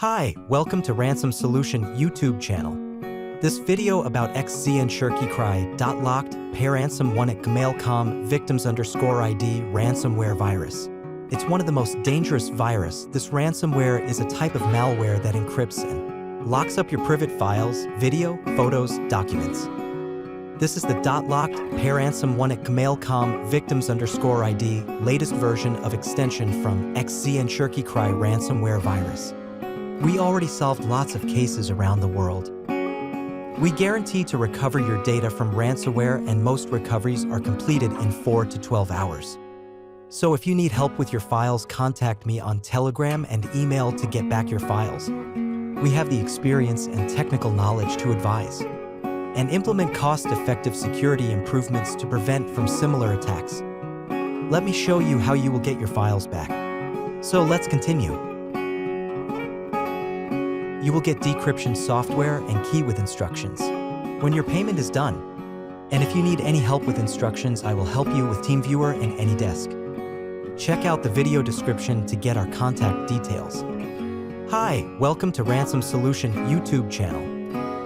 Hi, welcome to Ransom Solution YouTube channel. This video about XznShirkiCry locked Ransom1 at gmailcom victims_ID ransomware virus. It's one of the most dangerous virus. This ransomware is a type of malware that encrypts and locks up your private files, video, photos, documents. This is the locked Ransom1 at gmailcom victims_ID latest version of extension from XznShirkiCry ransomware virus. We already solved lots of cases around the world. We guarantee to recover your data from ransomware, and most recoveries are completed in 4 to 12 hours. So if you need help with your files, contact me on Telegram and email to get back your files. We have the experience and technical knowledge to advise and implement cost-effective security improvements to prevent from similar attacks. Let me show you how you will get your files back. So let's continue. You will get decryption software and key with instructions when your payment is done. And if you need any help with instructions, I will help you with TeamViewer and AnyDesk. Check out the video description to get our contact details. Hi, welcome to Ransom Solution YouTube channel.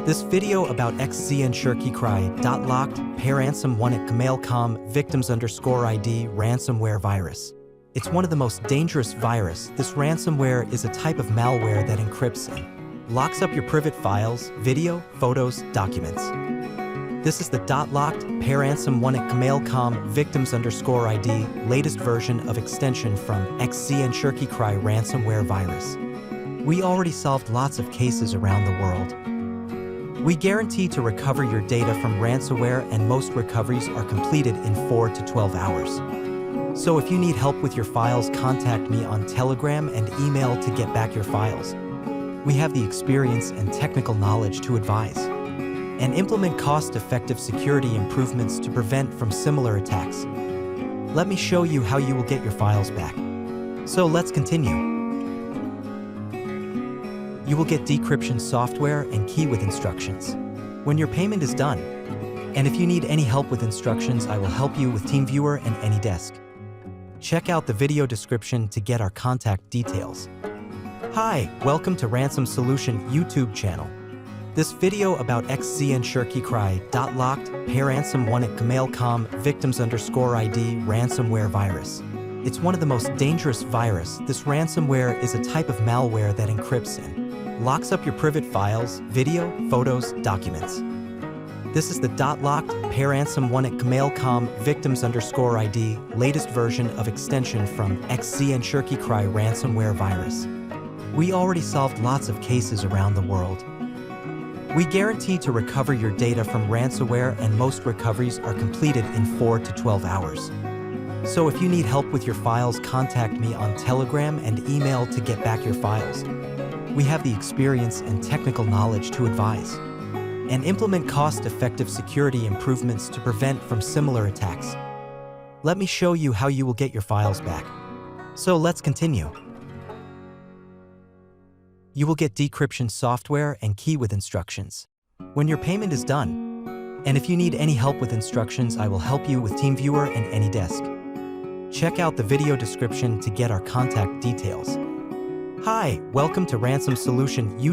This video about XznShirkiCry locked Ransom1 at gmailcom victims_ID ransomware virus. It's one of the most dangerous virus. This ransomware is a type of malware that encrypts and locks up your private files, video, photos, documents. This is the locked Ransom1 at gmailcom victims_ID latest version of extension from XznShirkiCry ransomware virus. We already solved lots of cases around the world. We guarantee to recover your data from ransomware, and most recoveries are completed in 4 to 12 hours. So if you need help with your files, contact me on Telegram and email to get back your files. We have the experience and technical knowledge to advise and implement cost-effective security improvements to prevent from similar attacks. Let me show you how you will get your files back. So let's continue. You will get decryption software and key with instructions when your payment is done. And if you need any help with instructions, I will help you with TeamViewer and AnyDesk. Check out the video description to get our contact details. Hi, welcome to Ransom Solution YouTube channel. This video about XznShirkiCry locked Ransom1 at gmailcom victims_ID ransomware virus. It's one of the most dangerous virus. This ransomware is a type of malware that encrypts and locks up your private files, video, photos, documents. This is the locked Ransom1 at gmailcom victims_ID latest version of extension from XznShirkiCry ransomware virus. We already solved lots of cases around the world. We guarantee to recover your data from ransomware, and most recoveries are completed in 4 to 12 hours. So if you need help with your files, contact me on Telegram and email to get back your files. We have the experience and technical knowledge to advise and implement cost-effective security improvements to prevent from similar attacks. Let me show you how you will get your files back. So let's continue. You will get decryption software and key with instructions when your payment is done. And if you need any help with instructions, I will help you with TeamViewer and AnyDesk. Check out the video description to get our contact details. Hi, welcome to Ransom Solution YouTube.